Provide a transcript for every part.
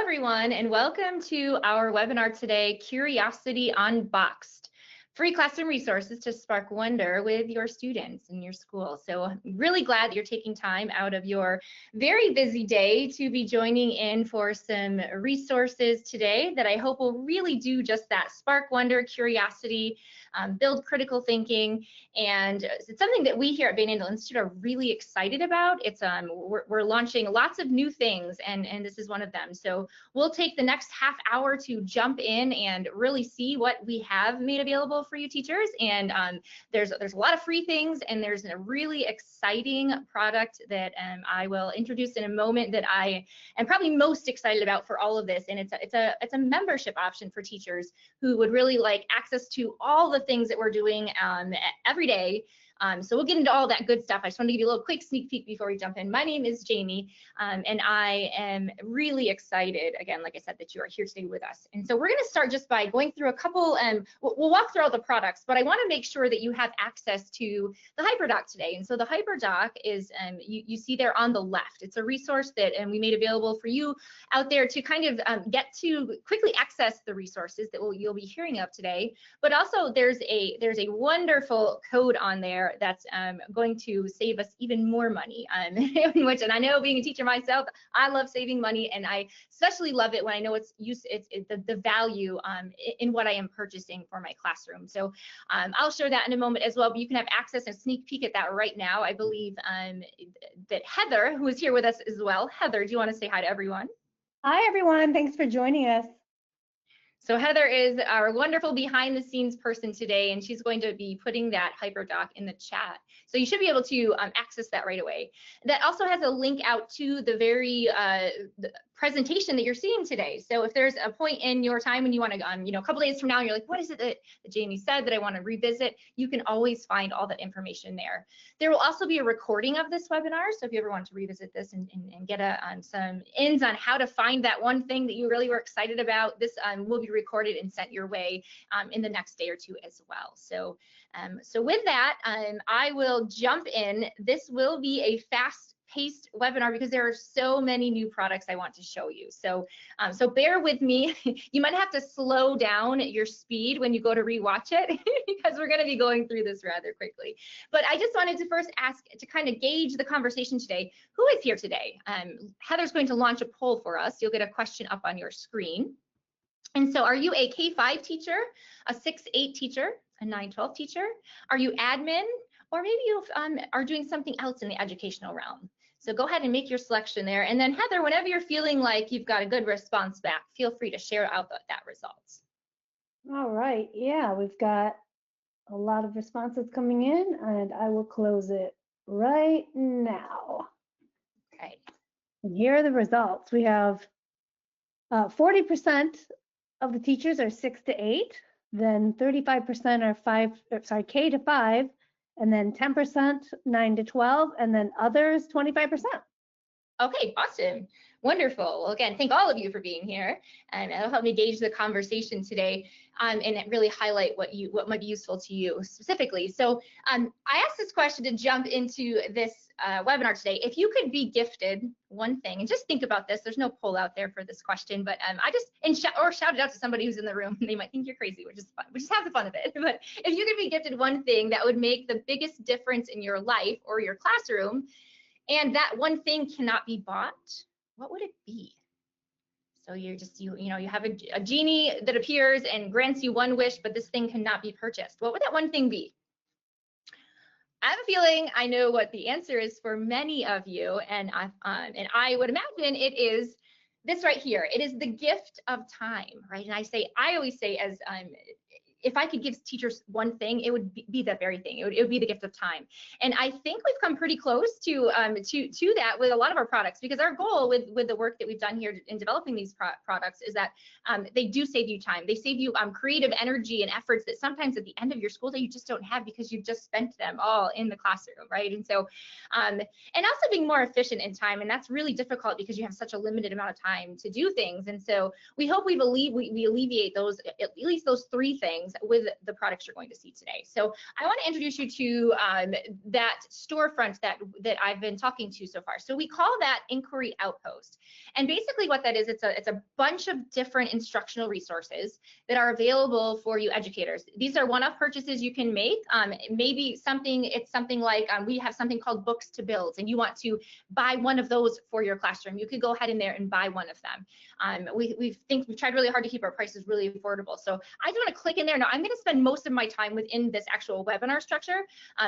everyone, and welcome to our webinar today, Curiosity Unboxed. Free classroom resources to spark wonder with your students in your school. So I'm really glad that you're taking time out of your very busy day to be joining in for some resources today that I hope will really do just that, spark wonder, curiosity, build critical thinking. And it's something that we here at Andel Institute are really excited about. It's we're launching lots of new things, and this is one of them. So we'll take the next half hour to jump in and really see what we have made available for you teachers. And there's a lot of free things, and there's a really exciting product that I will introduce in a moment that I am probably most excited about for all of this. And it's a membership option for teachers who would really like access to all the things that we're doing every day. So we'll get into all that good stuff. I just want to give you a little quick sneak peek before we jump in. My name is Jamie, and I am really excited, again, like I said, that you are here today with us. And so we're going to start just by going through a couple, we'll walk through all the products, but I want to make sure that you have access to the HyperDoc today. And so the HyperDoc is, you see there on the left. It's a resource that we made available for you out there to kind of get to quickly access the resources that you'll be hearing of today. But also there's a wonderful code on there that's going to save us even more money, and I know, being a teacher myself, I love saving money, and I especially love it when I know it's the value in what I am purchasing for my classroom. So I'll share that in a moment as well, but you can have access and sneak peek at that right now. I believe that Heather, who is here with us as well. Heather, do you want to say hi to everyone? Hi everyone, thanks for joining us. So Heather is our wonderful behind the scenes person today, and she's going to be putting that HyperDoc in the chat. So you should be able to access that right away. That also has a link out to the very the presentation that you're seeing today. So if there's a point in your time when you want to, a couple days from now, and you're like, what is it that Jamie said that I want to revisit? You can always find all that information there. There will also be a recording of this webinar. So if you ever want to revisit this and get some ins on how to find that one thing that you really were excited about, this will be recorded and sent your way in the next day or two as well. So, so with that, I will jump in. This will be a fast-paced webinar because there are so many new products I want to show you. So, so bear with me. You might have to slow down your speed when you go to rewatch it because we're going to be going through this rather quickly. But I just wanted to first ask to kind of gauge the conversation today. Who is here today? Heather's going to launch a poll for us. You'll get a question up on your screen. And so, are you a K-5 teacher, a 6-8 teacher, a 9-12 teacher? Are you admin? Or maybe you are doing something else in the educational realm. So go ahead and make your selection there. And then Heather, whenever you're feeling like you've got a good response back, feel free to share out that results. All right, yeah, we've got a lot of responses coming in, and I will close it right now. Okay. And here are the results. We have 40% of the teachers are 6 to 8, then 35% are K to 5, and then 10% 9 to 12, and then others 25%. Okay, awesome. Wonderful. Well, again, thank all of you for being here, and it'll help me gauge the conversation today and really highlight what might be useful to you specifically. So I asked this question to jump into this webinar today. If you could be gifted one thing, and just think about this, there's no poll out there for this question, but I just shout it out to somebody who's in the room. They might think you're crazy, which is fun. We just have the fun of it. But if you could be gifted one thing that would make the biggest difference in your life or your classroom, and that one thing cannot be bought, what would it be? So you have a genie that appears and grants you one wish, but this thing cannot be purchased. What would that one thing be? I have a feeling I know what the answer is for many of you, and I would imagine it is this right here. It is the gift of time, right? And I always say, as if I could give teachers one thing, it would be that very thing. It would be the gift of time. And I think we've come pretty close to that with a lot of our products, because our goal with the work that we've done here in developing these products is that they do save you time. They save you creative energy and efforts that sometimes at the end of your school day you just don't have because you've just spent them all in the classroom, right? And so, and also being more efficient in time, and that's really difficult because you have such a limited amount of time to do things. And so we hope we alleviate those, at least those three things. things with the products you're going to see today. So I want to introduce you to that storefront that I've been talking to so far. So we call that Inquiry Outpost. And basically what that is, it's a bunch of different instructional resources that are available for you educators. These are one-off purchases you can make. Maybe it's something like we have something called Books to Build, and you want to buy one of those for your classroom. You could go ahead in there and buy one of them. We've tried really hard to keep our prices really affordable. So I just want to click in there. Now I'm going to spend most of my time within this actual webinar structure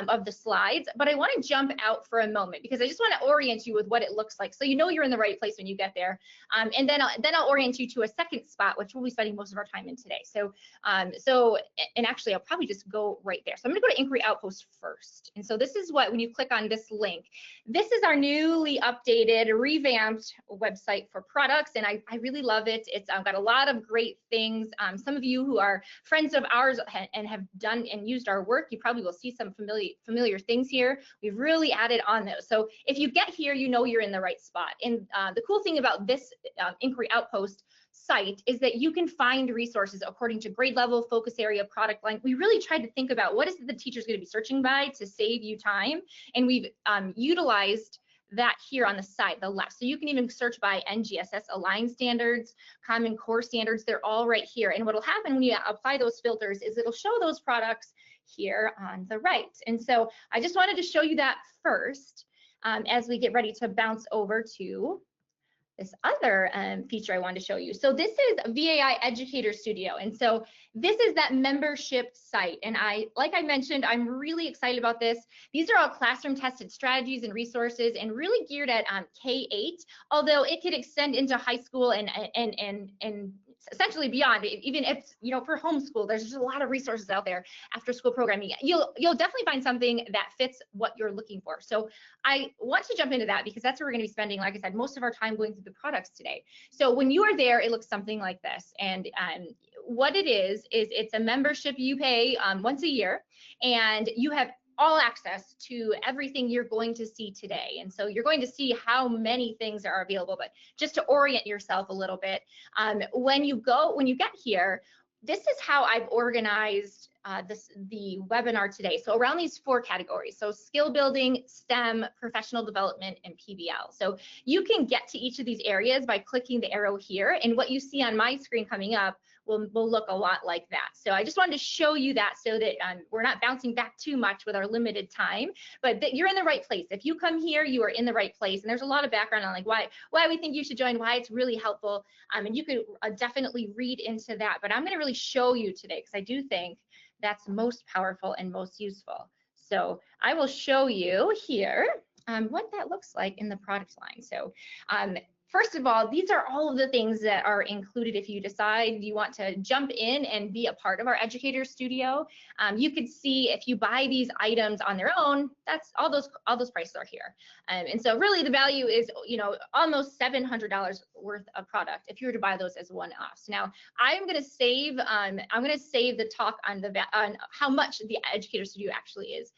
of the slides, but I want to jump out for a moment because I just want to orient you with what it looks like, so you know you're in the right place when you get there. And then I'll orient you to a second spot, which we'll be spending most of our time in today. So and actually I'll probably just go right there. So I'm going to go to Inquiry Outpost first. And so this is what, when you click on this link, this is our newly updated, revamped website for products, and I really love it. It's got a lot of great things. Some of you who are friends of ours and have done and used our work, you probably will see some familiar things here. We've really added on those. So if you get here, you know you're in the right spot. And the cool thing about this Inquiry Outpost site is that you can find resources according to grade level, focus area, product line. We really tried to think about what is the teacher's going to be searching by to save you time, and we've utilized that here on the side, the left. So you can even search by NGSS aligned standards, Common Core standards. They're all right here. And what will happen when you apply those filters is it'll show those products here on the right. And so I just wanted to show you that first as we get ready to bounce over to this other feature I wanted to show you. So this is VAI Educator Studio. And so this is that membership site. And like I mentioned, I'm really excited about this. These are all classroom tested strategies and resources and really geared at K-8, although it could extend into high school and essentially beyond. Even if, you know, for homeschool, there's just a lot of resources out there after school programming. You'll definitely find something that fits what you're looking for. So I want to jump into that because that's where we're going to be spending, like I said, most of our time going through the products today. So when you are there, it looks something like this. And what it is it's a membership you pay once a year, and you have all access to everything you're going to see today. And so you're going to see how many things are available, but just to orient yourself a little bit, when you get here, this is how I've organized the webinar today. So around these 4 categories, so skill building, STEM, professional development, and PBL. So you can get to each of these areas by clicking the arrow here, and what you see on my screen coming up will look a lot like that. So I just wanted to show you that so that we're not bouncing back too much with our limited time, but that you're in the right place. If you come here, you are in the right place. And there's a lot of background on like why we think you should join, why it's really helpful. And you could definitely read into that, but I'm going to really show you today because I do think that's most powerful and most useful. So I will show you here what that looks like in the product line. So first of all, these are all of the things that are included if you decide you want to jump in and be a part of our Educator Studio. You could see if you buy these items on their own, that's all those prices are here. And so really the value is, you know, almost $700 worth of product if you were to buy those as one-offs. Now, I'm going to save the talk on how much the Educator Studio actually is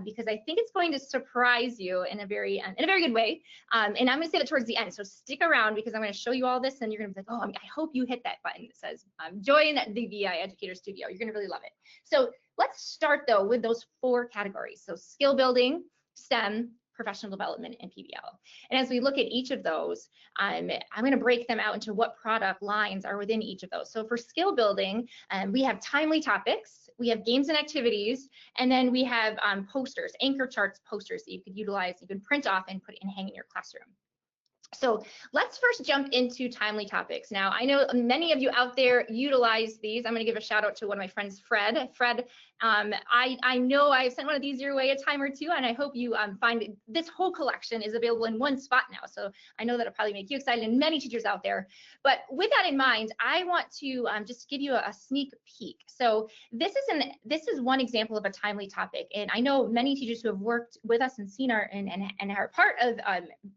because I think it's going to surprise you in a very good way. And I'm going to save it towards the end. So stick around because I'm going to show you all this and you're going to be like, oh, I hope you hit that button that says join the VI Educator Studio. You're going to really love it. So let's start though with those 4 categories. So skill building, STEM, professional development, and PBL. And as we look at each of those, I'm going to break them out into what product lines are within each of those. So for skill building, we have timely topics, we have games and activities, and then we have posters, anchor charts, posters that you could utilize, you can print off and put and hang in your classroom. So let's first jump into timely topics. Now, I know many of you out there utilize these. I'm going to give a shout out to one of my friends, Fred. Fred, I know I've sent one of these your way a time or two, and I hope you find this whole collection is available in one spot now. So I know that'll probably make you excited and many teachers out there. But with that in mind, I want to just give you a sneak peek. So this is one example of a timely topic, and I know many teachers who have worked with us and seen our and are part of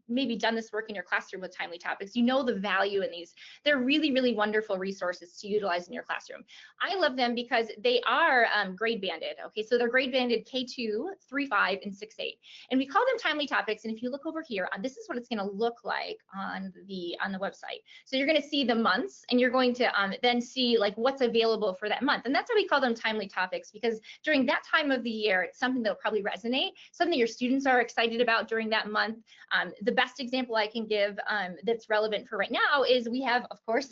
maybe done this work in your your classroom with timely topics, you know the value in these. They're really, really wonderful resources to utilize in your classroom. I love them because they are grade banded. Okay, so they're grade banded K2, 3, 5, and 6, 8. And we call them timely topics. And if you look over here, this is what it's going to look like on the website. So you're going to see the months, and you're going to then see like what's available for that month. And that's why we call them timely topics, because during that time of the year, it's something that'll probably resonate, something your students are excited about during that month. The best example I can give that's relevant for right now is we have, of course,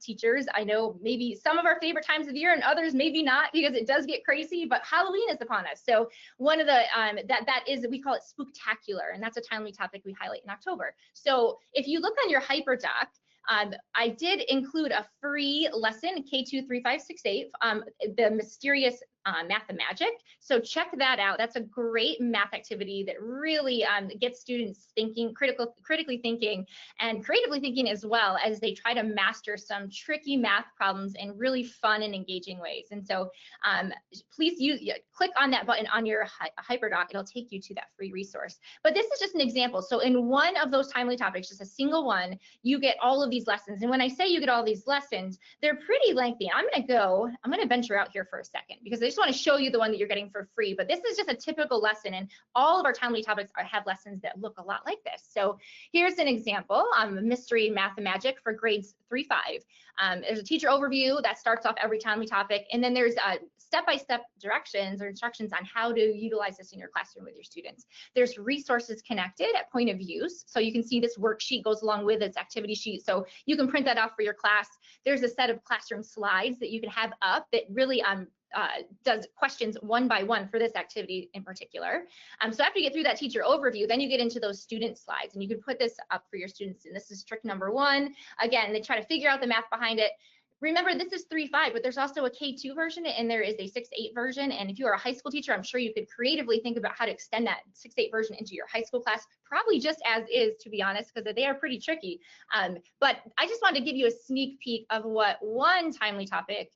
teachers. I know maybe some of our favorite times of year and others maybe not, because it does get crazy, but Halloween is upon us. So one of the that is, we call it spooktacular, and that's a timely topic we highlight in October. So if you look on your HyperDoc, I did include a free lesson, K2, 3, 5, 6, 8, the mysterious Mathemagic. So check that out. That's a great math activity that really gets students thinking, critically thinking, and creatively thinking as well, as they try to master some tricky math problems in really fun and engaging ways. And so please click on that button on your HyperDoc. It'll take you to that free resource. But this is just an example. So in one of those timely topics, just a single one, you get all of these lessons. And when I say you get all these lessons, they're pretty lengthy. I'm going to venture out here for a second, because I just want to show you the one that you're getting for free. But this is just a typical lesson, and all of our timely topics have lessons that look a lot like this. So here's an example, mystery Mathemagic for grades 3, 5. There's a teacher overview that starts off every timely topic, and then there's step-by-step directions or instructions on how to utilize this in your classroom with your students. There's resources connected at point of use, so you can see this worksheet goes along with its activity sheet, so you can print that off for your class. There's a set of classroom slides that you can have up that really does questions one by one for this activity in particular. So after you get through that teacher overview, then you get into those student slides, and you can put this up for your students. And this is trick number 1. Again, they try to figure out the math behind it. Remember, this is 3, 5, but there's also a K2 version, and there is a 6, 8 version. And if you are a high school teacher, I'm sure you could creatively think about how to extend that 6, 8 version into your high school class, probably just as is, to be honest, because they are pretty tricky. But I just wanted to give you a sneak peek of what one timely topic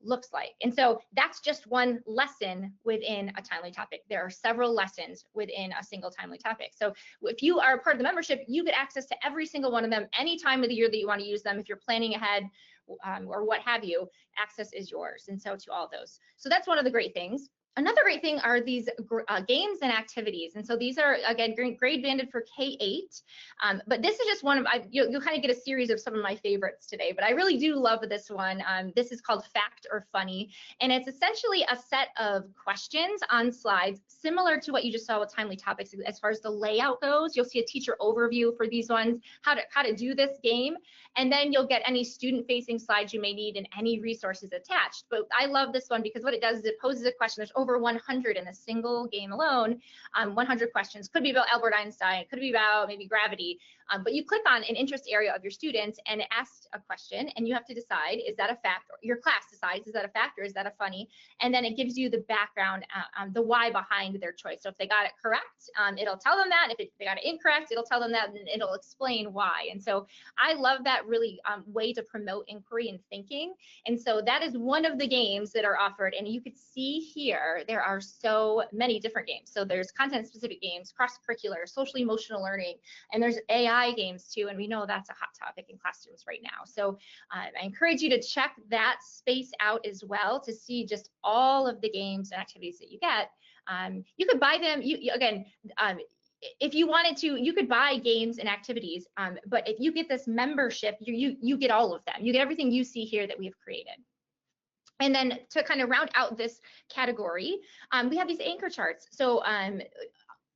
looks like. And so that's just one lesson within a timely topic. There are several lessons within a single timely topic. So if you are a part of the membership, you get access to every single one of them any time of the year that you want to use them. If you're planning ahead or what have you, access is yours. And so to all those. So that's one of the great things. Another great thing are these games and activities. And so these are, again, grade banded for K8. But this is just one of, you'll kind of get a series of some of my favorites today, but I really do love this one. This is called Fact or Funny. And it's essentially a set of questions on slides, similar to what you just saw with timely topics. As far as the layout goes, you'll see a teacher overview for these ones, how to do this game. And then you'll get any student-facing slides you may need and any resources attached. But I love this one because what it does is it poses a question. There's over 100 in a single game alone. 100 questions. Could be about Albert Einstein. Could be about maybe gravity. But you click on an interest area of your students and it asks a question, and you have to decide, is that a fact? Or your class decides, is that a fact or is that a funny? And then it gives you the background, the why behind their choice. So if they got it correct, it'll tell them that. If they got it incorrect, it'll tell them that, and it'll explain why. And so I love that really way to promote inquiry and thinking. And so that is one of the games that are offered. And you could see here, there are so many different games. So there's content-specific games, cross-curricular, social emotional learning, and there's AI games too. And we know that's a hot topic in classrooms right now. So I encourage you to check that space out as well to see just all of the games and activities that you get. You could buy them, if you wanted to, you could buy games and activities, but if you get this membership, you get all of them. You get everything you see here that we have created. And then to kind of round out this category, we have these anchor charts. So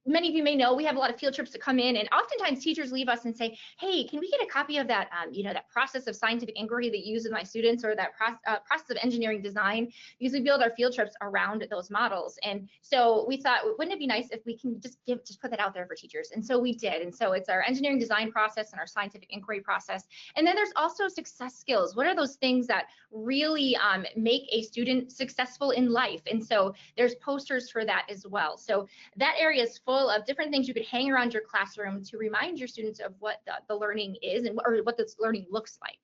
many of you may know we have a lot of field trips that come in, and oftentimes teachers leave us and say, hey, can we get a copy of that, that process of scientific inquiry that you use with my students, or that process of engineering design, because we build our field trips around those models. And so we thought, wouldn't it be nice if we can just put that out there for teachers? And so we did. And so it's our engineering design process and our scientific inquiry process. And then there's also success skills. What are those things that really make a student successful in life? And so there's posters for that as well. So that area is full of different things you could hang around your classroom to remind your students of what the learning is and or what this learning looks like.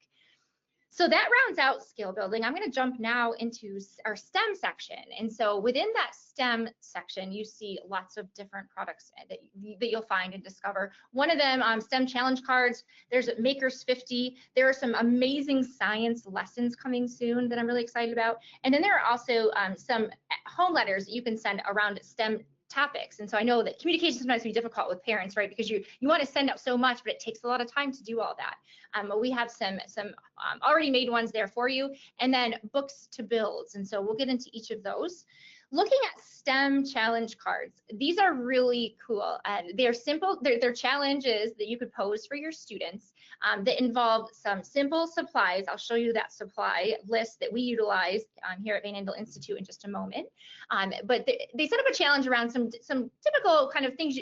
So that rounds out skill building. I'm going to jump now into our STEM section. And so within that STEM section, you see lots of different products that you'll find and discover. One of them, STEM challenge cards. There's Makers 50. There are some amazing science lessons coming soon that I'm really excited about. And then there are also some home letters that you can send around STEM topics. And so I know that communication sometimes can be difficult with parents, right? Because you want to send out so much, but it takes a lot of time to do all that. We have some already made ones there for you, and then books to build. And so we'll get into each of those. Looking at STEM challenge cards, these are really cool. They're simple. They're challenges that you could pose for your students that involve some simple supplies. I'll show you that supply list that we utilize here at Andel Institute in just a moment. But they set up a challenge around some typical kind of things,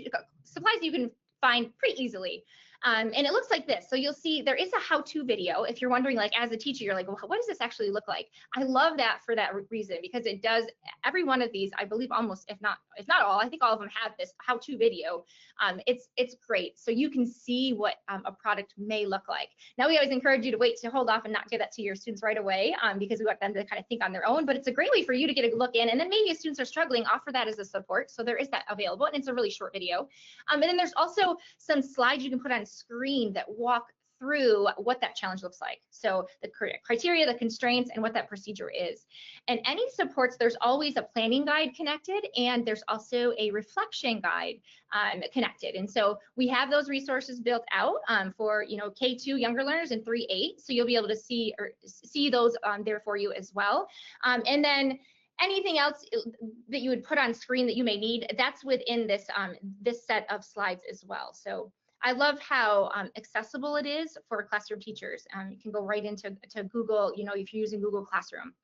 supplies you can find pretty easily. And it looks like this. So you'll see there is a how-to video. If you're wondering, like as a teacher, you're like, well, what does this actually look like? I love that for that reason, because it does, every one of these, I believe almost, if not all, I think all of them have this how-to video. It's great. So you can see what a product may look like. Now we always encourage you to wait to hold off and not give that to your students right away because we want them to kind of think on their own, but it's a great way for you to get a look in. And then maybe if students are struggling, offer that as a support. So there is that available, and it's a really short video. And then there's also some slides you can put on screen that walk through what that challenge looks like. So the criteria, the constraints, and what that procedure is. And any supports, there's always a planning guide connected, and there's also a reflection guide connected. And so we have those resources built out for K2 younger learners and 3-8. So you'll be able to see those there for you as well. And then anything else that you would put on screen that you may need, that's within this this set of slides as well. So I love how accessible it is for classroom teachers. You can go right into Google, if you're using Google Classroom.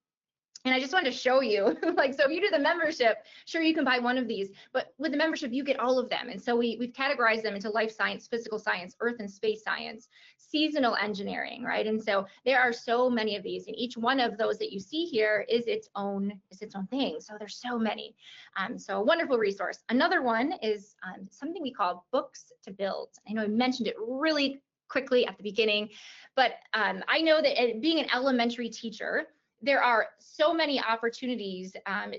And I just wanted to show you, so if you do the membership, sure, you can buy one of these, but with the membership, you get all of them. And so we've categorized them into life science, physical science, earth and space science, seasonal engineering, right? And so there are so many of these, and each one of those that you see here is its own thing. So there's so many. So a wonderful resource. Another one is something we call books to build. I know I mentioned it really quickly at the beginning, but I know that being an elementary teacher, there are so many opportunities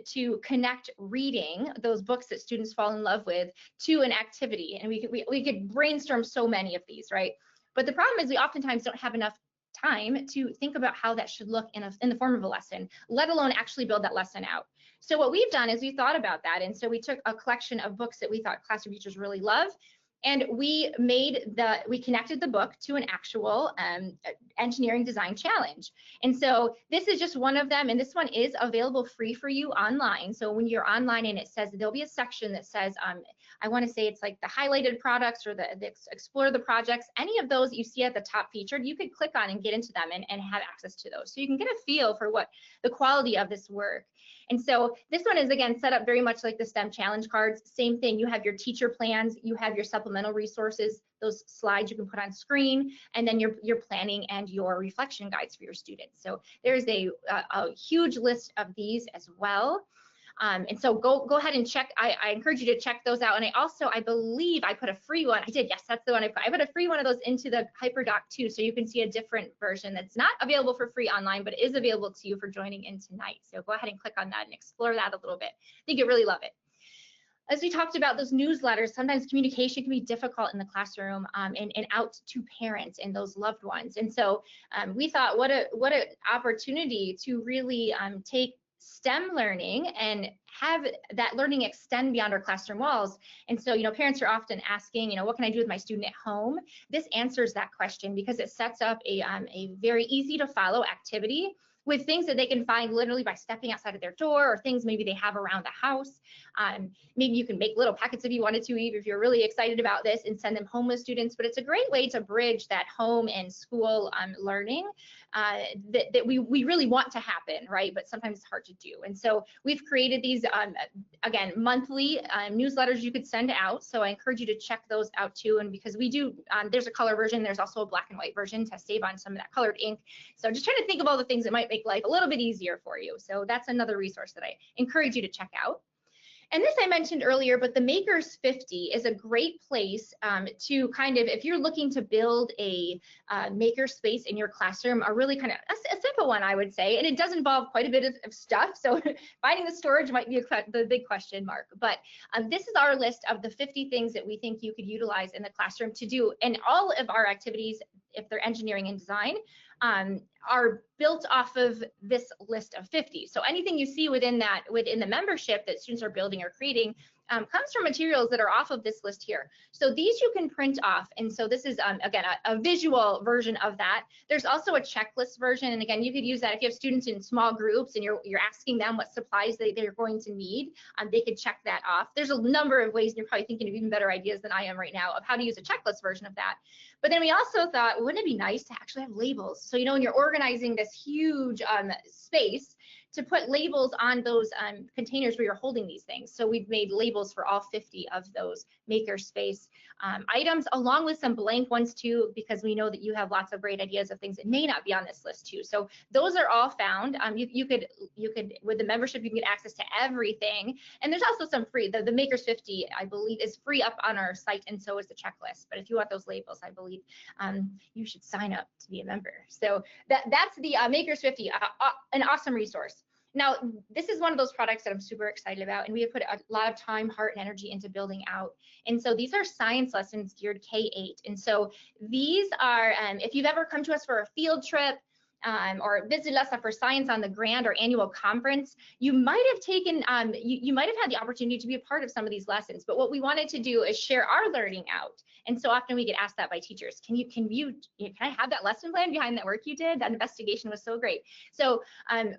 to connect reading those books that students fall in love with to an activity, and we could brainstorm so many of these, right? But the problem is we oftentimes don't have enough time to think about how that should look in the form of a lesson, let alone actually build that lesson out. So what we've done is we thought about that, and so we took a collection of books that we thought classroom teachers really love, and we connected the book to an actual engineering design challenge. And so this is just one of them, and this one is available free for you online. So when you're online and it says, there'll be a section that says, I want to say it's like the highlighted products or the explore the projects, any of those that you see at the top featured, you could click on and get into them and have access to those. So you can get a feel for what the quality of this work. And so this one is, again, set up very much like the STEM challenge cards. Same thing, you have your teacher plans, you have your supplemental resources, those slides you can put on screen, and then your planning and your reflection guides for your students. So there's a huge list of these as well. And so go ahead and check. I encourage you to check those out. And I believe I put a free one. I did, yes, that's the one I put. I put a free one of those into the HyperDoc too, so you can see a different version that's not available for free online, but is available to you for joining in tonight. So go ahead and click on that and explore that a little bit. I think you'll really love it. As we talked about those newsletters, sometimes communication can be difficult in the classroom and out to parents and those loved ones. And so we thought, what an opportunity to really take STEM learning and have that learning extend beyond our classroom walls. And so, parents are often asking, what can I do with my student at home? This answers that question because it sets up a very easy to follow activity with things that they can find literally by stepping outside of their door, or things maybe they have around the house. Maybe you can make little packets if you wanted to, Eve, if you're really excited about this, and send them home with students. But it's a great way to bridge that home and school learning that we really want to happen, right? But sometimes it's hard to do. And so we've created these, again, monthly newsletters you could send out. So I encourage you to check those out too. And because we do, there's a color version, there's also a black and white version to save on some of that colored ink. So just trying to think of all the things that might make life a little bit easier for you. So that's another resource that I encourage you to check out. And this I mentioned earlier, but the Makers 50 is a great place to kind of, if you're looking to build a maker space in your classroom, a really kind of a simple one, I would say, and it does involve quite a bit of stuff. So finding the storage might be the big question mark. But this is our list of the 50 things that we think you could utilize in the classroom to do. And all of our activities, if they're engineering and design, are built off of this list of 50. So anything you see within the membership that students are building or creating comes from materials that are off of this list here. So these you can print off. And so this is, again, a visual version of that. There's also a checklist version. And again, you could use that if you have students in small groups and you're asking them what supplies they're going to need, they could check that off. There's a number of ways, and you're probably thinking of even better ideas than I am right now of how to use a checklist version of that. But then we also thought, wouldn't it be nice to actually have labels? So, when you're organizing this huge space, to put labels on those containers where you're holding these things. So we've made labels for all 50 of those makerspace items, along with some blank ones too, because we know that you have lots of great ideas of things that may not be on this list too. So those are all found. You could with the membership, you can get access to everything. And there's also some free. The Makers 50, I believe, is free up on our site, and so is the checklist. But if you want those labels, I believe you should sign up to be a member. So that's the Makers 50, an awesome resource. Now, this is one of those products that I'm super excited about, and we have put a lot of time, heart, and energy into building out. And so these are science lessons geared K-8. And so these are, if you've ever come to us for a field trip, or visited us for science on the grand or annual conference, you might have taken, you might have had the opportunity to be a part of some of these lessons. But what we wanted to do is share our learning out. And so often we get asked that by teachers. Can I have that lesson plan behind that work you did? That investigation was so great. So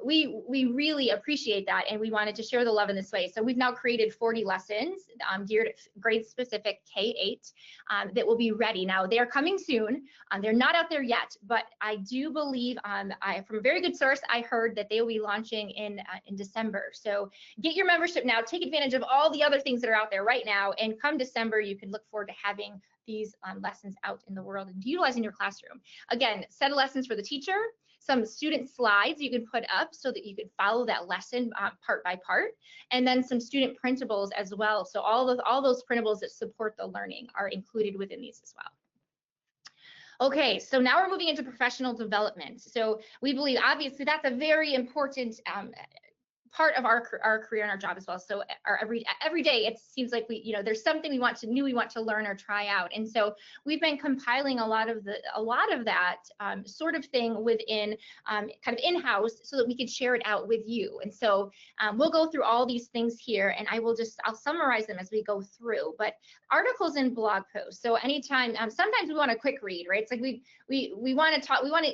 we really appreciate that, and we wanted to share the love in this way. So we've now created 40 lessons geared at grade specific K-8 that will be ready. Now they are coming soon. They're not out there yet, but I do believe from a very good source, I heard that they will be launching in December. So get your membership now, take advantage of all the other things that are out there right now, and come December, you can look forward to having these lessons out in the world and utilizing your classroom. Again, set of lessons for the teacher, some student slides you can put up so that you can follow that lesson part by part, and then some student printables as well. So all those printables that support the learning are included within these as well. Okay, so now we're moving into professional development. So we believe, obviously, that's a very important part of our career and our job as well. So every day it seems like there's something we want to learn or try out. And so we've been compiling a lot of that sort of thing within kind of in-house so that we could share it out with you. And so we'll go through all these things here, and I'll summarize them as we go through. But articles and blog posts. So anytime, sometimes we want a quick read, right? It's like we want to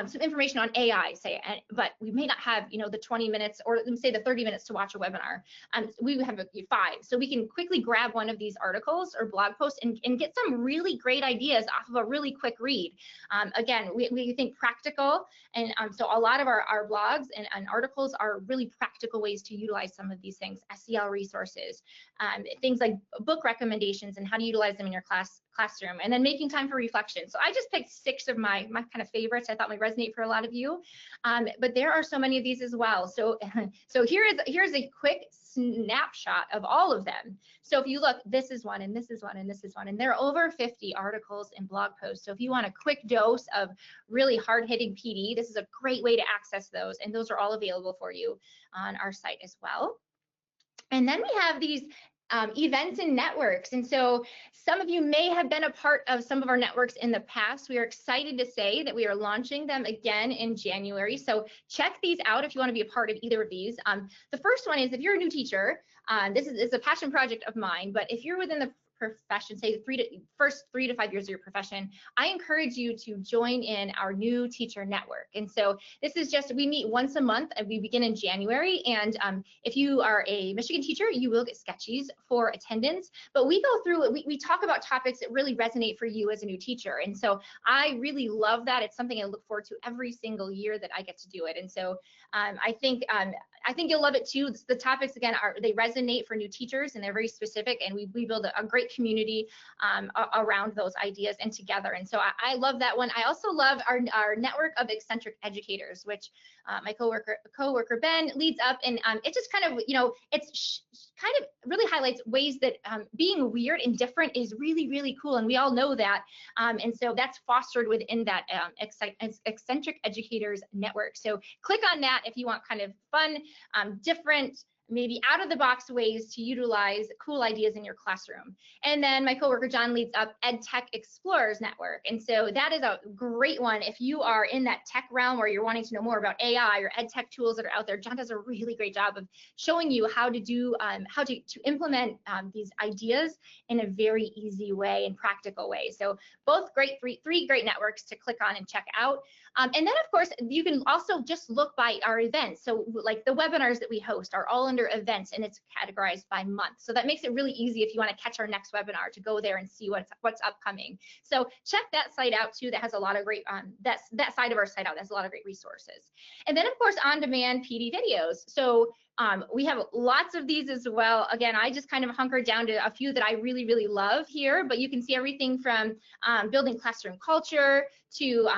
some information on AI, say, but we may not have, the 20 minutes or let me say the 30 minutes to watch a webinar. We have 5, so we can quickly grab one of these articles or blog posts and get some really great ideas off of a really quick read. Again, we think practical, and so a lot of our blogs and articles are really practical ways to utilize some of these things, SEL resources, things like book recommendations and how to utilize them in your classroom, and then making time for reflection. So I just picked 6 of my kind of favorites I thought might resonate for a lot of you, but there are so many of these as well. So here's a quick snapshot of all of them. So if you look, this is one, and this is one, and this is one, and there are over 50 articles and blog posts. So if you want a quick dose of really hard-hitting PD, this is a great way to access those, and those are all available for you on our site as well. And then we have these events and networks. And so some of you may have been a part of some of our networks in the past. We are excited to say that we are launching them again in January. So check these out if you want to be a part of either of these. The first one is, if you're a new teacher, this is a passion project of mine, but if you're within the profession, say the first 3 to 5 years of your profession, I encourage you to join in our new teacher network. And so this is we meet once a month, and we begin in January. And if you are a Michigan teacher, you will get sketchies for attendance, but we go through it. We talk about topics that really resonate for you as a new teacher. And so I really love that. It's something I look forward to every single year that I get to do it. And so I think you'll love it too. The topics, again, they resonate for new teachers, and they're very specific, and we build a great community around those ideas and together. And so I love that one. I also love our network of eccentric educators, which my coworker Ben leads up, and it just kind of, it's kind of really highlights ways that being weird and different is really, really cool, and we all know that. And so that's fostered within that eccentric educators network. So click on that if you want kind of fun, different, maybe out of the box ways to utilize cool ideas in your classroom. And then my coworker John leads up EdTech Explorers Network. And so that is a great one if you are in that tech realm where you're wanting to know more about AI or EdTech tools that are out there. John does a really great job of showing you how to do, how to implement these ideas in a very easy way and practical way. So both great, three great networks to click on and check out. And then of course, you can also just look by our events. So like the webinars that we host are all under events, and it's categorized by month. So that makes it really easy if you want to catch our next webinar to go there and see what's upcoming. So check that site out too. That has a lot of great, that side of our site out has a lot of great resources. And then of course, on-demand PD videos. So we have lots of these as well. Again, I just kind of hunkered down to a few that I really, really love here, but you can see everything from building classroom culture to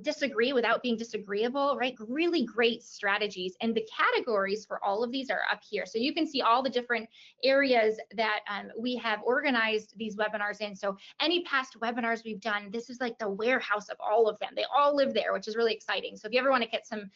disagree without being disagreeable, right? Really great strategies. And the categories for all of these are up here. So you can see all the different areas that we have organized these webinars in. So any past webinars we've done, this is like the warehouse of all of them. They all live there, which is really exciting. So if you ever want to get some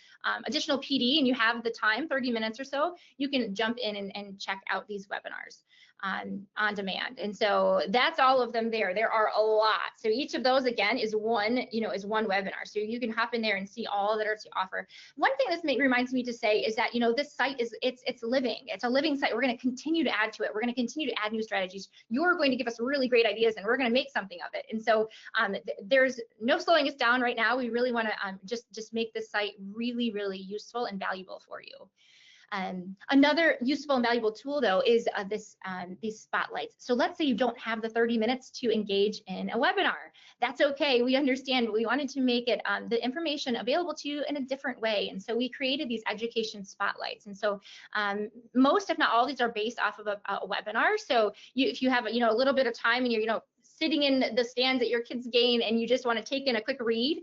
additional PD and you have the time, 30 minutes or so, you can jump in and check out these webinars on demand. And so that's all of them there. There are a lot. So each of those again is one webinar. So you can hop in there and see all that are to offer. One thing this reminds me to say is that, this site is, it's living. It's a living site. We're going to continue to add to it. We're going to continue to add new strategies. You're going to give us really great ideas and we're going to make something of it. And so there's no slowing us down right now. We really want to just make this site really, really useful and valuable for you. Another useful and valuable tool though is these spotlights. So let's say you don't have the 30 minutes to engage in a webinar. That's okay, we understand, but we wanted to make it the information available to you in a different way. And so we created these education spotlights. And so most, if not all, these are based off of a webinar. So if you have a little bit of time and you're sitting in the stands at your kid's game and you just want to take in a quick read,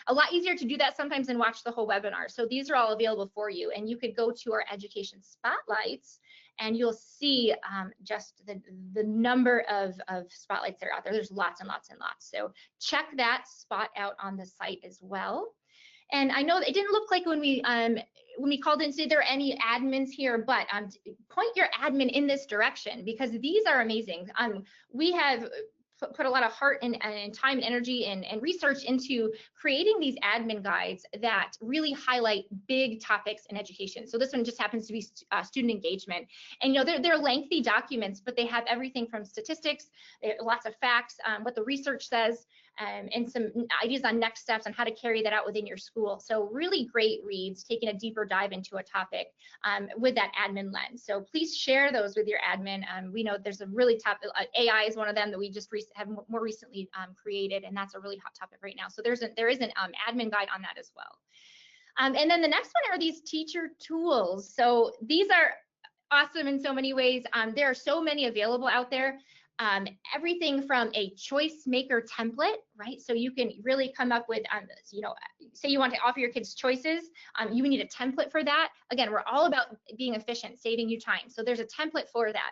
a lot easier to do that sometimes than watch the whole webinar. So these are all available for you, and you could go to our education spotlights and you'll see just the number of spotlights that are out there. There's lots and lots and lots. So check that spot out on the site as well. And I know that it didn't look like when we called in, say there are any admins here, but point your admin in this direction because these are amazing. We have put a lot of heart and time and energy and research into creating these admin guides that really highlight big topics in education. So this one just happens to be student engagement. And they're lengthy documents, but they have everything from statistics, lots of facts, what the research says, and some ideas on next steps on how to carry that out within your school. So really great reads, taking a deeper dive into a topic with that admin lens. So please share those with your admin. We know there's a really top, AI is one of them that we just have more recently created, and that's a really hot topic right now. So there is an admin guide on that as well. And then the next one are these teacher tools. So these are awesome in so many ways. There are so many available out there. Everything from a choice maker template, right? So you can really come up with, say you want to offer your kids choices, you need a template for that. Again, we're all about being efficient, saving you time. So there's a template for that.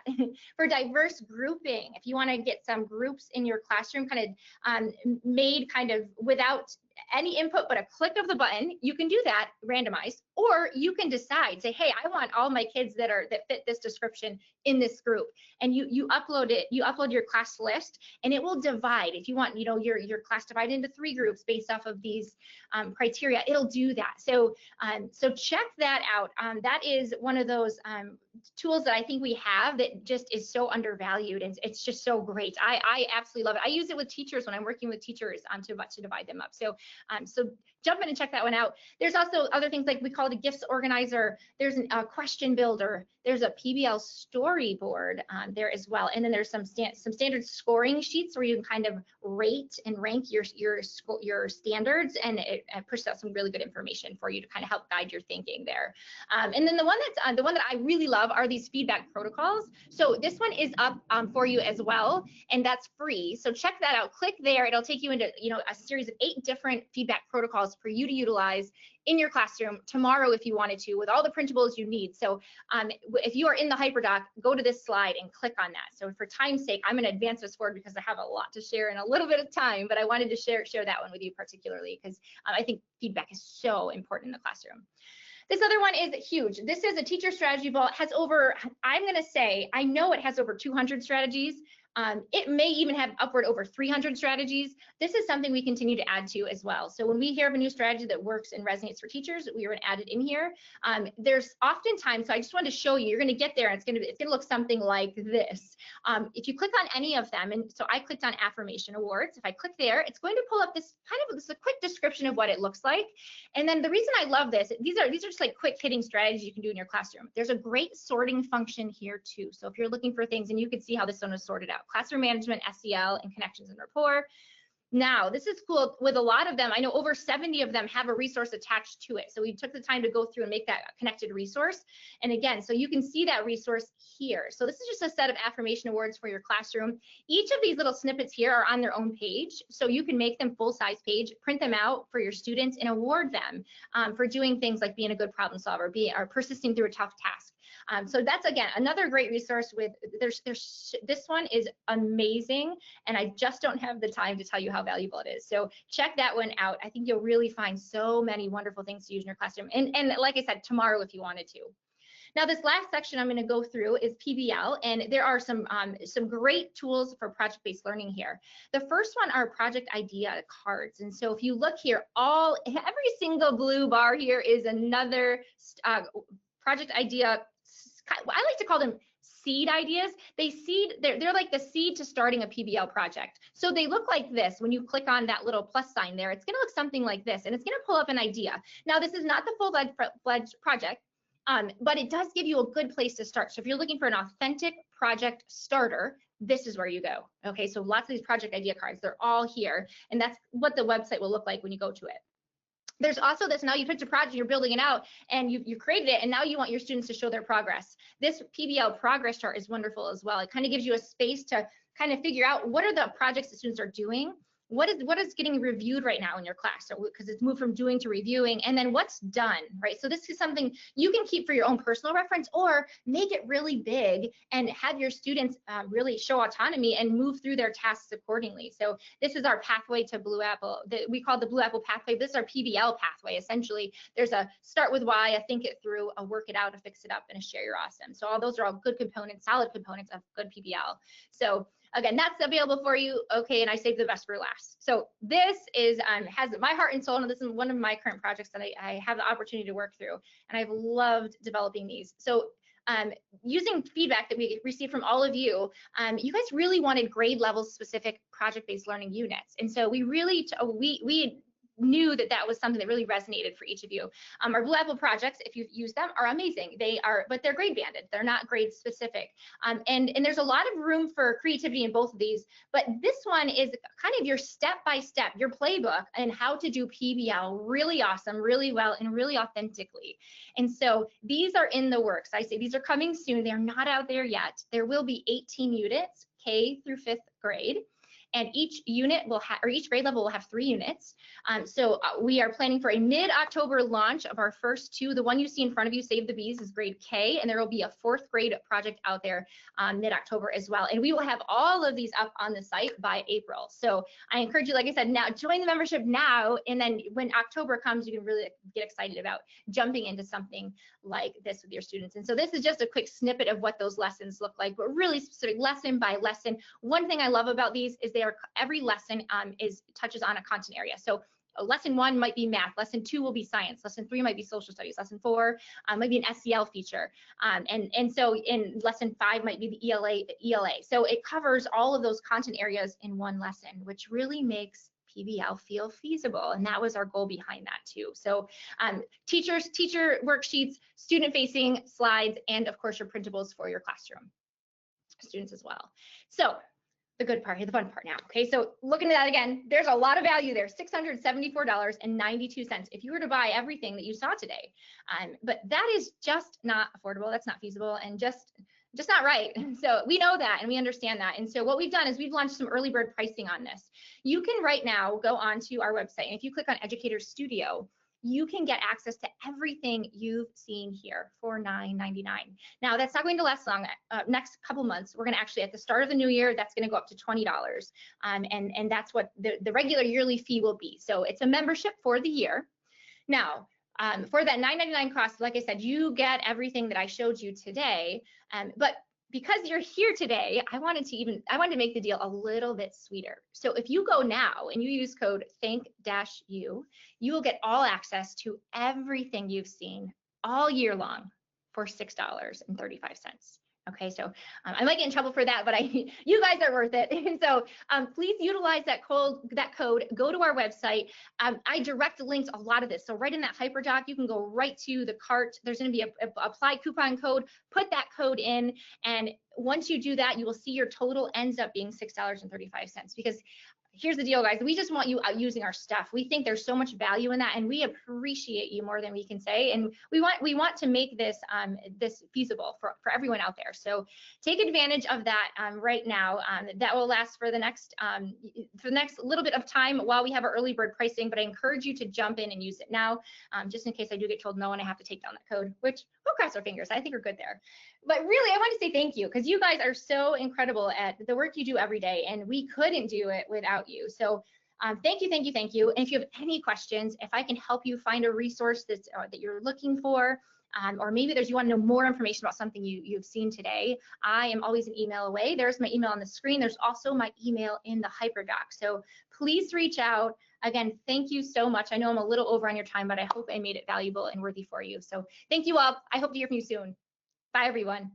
For diverse grouping, if you want to get some groups in your classroom kind of made kind of without any input but a click of the button, you can do that randomized, or you can decide, say, hey, I want all my kids that fit this description in this group, and you upload it, you upload your class list, and it will divide. If you want, your class divided into 3 groups based off of these criteria, it'll do that. So check that out. That is one of those tools that I think we have that just is so undervalued, and it's just so great. I absolutely love it. I use it with teachers when I'm working with teachers to divide them up. So jump in and check that one out. There's also other things like we call it a gifts organizer. There's a question builder. There's a PBL storyboard there as well. And then there's some standard scoring sheets where you can kind of rate and rank your standards, and it pushes out some really good information for you to kind of help guide your thinking there. And then the one that I really love love are these feedback protocols. So this one is up for you as well, and that's free. So check that out. Click there. It'll take you into, a series of 8 different feedback protocols for you to utilize in your classroom tomorrow if you wanted to, with all the printables you need. So if you are in the HyperDoc, go to this slide and click on that. So for time's sake, I'm going to advance this forward because I have a lot to share in a little bit of time, but I wanted to share that one with you particularly because I think feedback is so important in the classroom. This other one is huge. This is a teacher strategy vault. It has over, I'm going to say, I know it has over 200 strategies. It may even have upward over 300 strategies. This is something we continue to add to as well. So when we hear of a new strategy that works and resonates for teachers, we are going to add it in here. There's oftentimes, so I just wanted to show you, you're going to get there and it's going to look something like this. If you click on any of them, and so I clicked on affirmation awards. If I click there, it's going to pull up this a quick description of what it looks like. And then the reason I love this, these are just like quick hitting strategies you can do in your classroom. There's a great sorting function here too. So if you're looking for things, and you can see how this one is sorted out. Classroom management, SEL, and connections and rapport. Now, this is cool with a lot of them. I know over 70 of them have a resource attached to it. So we took the time to go through and make that connected resource. And again, so you can see that resource here. So this is just a set of affirmation awards for your classroom. Each of these little snippets here are on their own page. So you can make them full-size page, print them out for your students, and award them for doing things like being a good problem solver, or persisting through a tough task. So that's, again, another great resource. This one is amazing, and I just don't have the time to tell you how valuable it is. So check that one out. I think you'll really find so many wonderful things to use in your classroom. And like I said, tomorrow if you wanted to. Now, this last section I'm going to go through is PBL, and there are some great tools for project-based learning here. The first one are project idea cards. And so if you look here, every single blue bar here is another project idea. I like to call them seed ideas. They're like the seed to starting a PBL project. So they look like this. When you click on that little plus sign there, it's going to look something like this, and it's going to pull up an idea. Now, this is not the full-fledged project, but it does give you a good place to start. So if you're looking for an authentic project starter, this is where you go. Okay, so lots of these project idea cards, they're all here, and that's what the website will look like when you go to it. There's also this, now you picked a project, you're building it out, and you created it, and now you want your students to show their progress. This PBL progress chart is wonderful as well. It kind of gives you a space to kind of figure out what are the projects the students are doing, what is getting reviewed right now in your class, so because it's moved from doing to reviewing, and then what's done, right? So this is something you can keep for your own personal reference, or make it really big and have your students really show autonomy and move through their tasks accordingly. So this is our pathway to Blue Apple. We call the Blue Apple pathway. This is our PBL pathway. Essentially, there's a start with why, a think it through, a work it out, a fix it up, and a share your awesome. So all those are all good components, solid components of good PBL. So again, that's available for you. Okay, and I saved the best for last. So this is has my heart and soul, and this is one of my current projects that I have the opportunity to work through, and I've loved developing these. So using feedback that we received from all of you, you guys really wanted grade level specific project-based learning units, and so we really we knew that was something that really resonated for each of you. Our Blue Apple projects, if you've used them, are amazing. But they're grade banded. They're not grade specific. And there's a lot of room for creativity in both of these. But this one is kind of your step-by-step, your playbook, and how to do PBL really awesome, really well, and really authentically. And so these are in the works. I say these are coming soon. They're not out there yet. There will be 18 units, K through 5th grade. And each unit will have, or each grade level will have 3 units. So we are planning for a mid-October launch of our first 2. The one you see in front of you, Save the Bees, is grade K, and there will be a 4th grade project out there mid-October as well. And we will have all of these up on the site by April. So I encourage you, like I said, now join the membership now, and then when October comes, you can really get excited about jumping into something like this with your students. And so this is just a quick snippet of what those lessons look like, but really specific lesson by lesson. One thing I love about these is every lesson touches on a content area. So lesson 1 might be math, lesson 2 will be science, lesson 3 might be social studies, lesson 4 might be an SEL feature, and so in lesson 5 might be the ELA. So it covers all of those content areas in one lesson, which really makes PBL feel feasible, and that was our goal behind that too. So teacher worksheets, student-facing slides, and of course your printables for your classroom students as well. So the good part, the fun part now. Okay, so looking at that again, there's a lot of value there, $674.92 if you were to buy everything that you saw today. But that is just not affordable. That's not feasible, and just not right. So we know that and we understand that. And so what we've done is we've launched some early bird pricing on this. You can right now go onto our website, and if you click on Educator Studio, you can get access to everything you've seen here for $9.99. Now, that's not going to last long. Next couple months, we're going to actually, at the start of the new year, that's going to go up to $20. And that's what the regular yearly fee will be. So it's a membership for the year. Now, for that $9.99 cost, like I said, you get everything that I showed you today. But because you're here today, I wanted to make the deal a little bit sweeter. So if you go now and you use code THINK-U, you will get all access to everything you've seen all year long for $6.35. Okay, so I might get in trouble for that, but you guys are worth it. And so please utilize that code. Go to our website. I direct linked a lot of this. So right in that hyperdoc, you can go right to the cart. There's going to be a apply coupon code. Put that code in, and once you do that, you will see your total ends up being $6.35. Because here's the deal, guys. We just want you out using our stuff. We think there's so much value in that, and we appreciate you more than we can say. And we want to make this this feasible for everyone out there. So take advantage of that right now. That will last for the next little bit of time while we have our early bird pricing. But I encourage you to jump in and use it now, just in case I do get told no and I have to take down that code. Which we'll cross our fingers. I think we're good there. But really, I want to say thank you, because you guys are so incredible at the work you do every day, and we couldn't do it without you. So thank you, thank you, thank you. And if you have any questions, if I can help you find a resource that you're looking for, or maybe you want to know more information about something you've seen today, I am always an email away. There's my email on the screen. There's also my email in the hyperdoc. So please reach out. Again, thank you so much. I know I'm a little over on your time, but I hope I made it valuable and worthy for you. So thank you all. I hope to hear from you soon. Bye, everyone.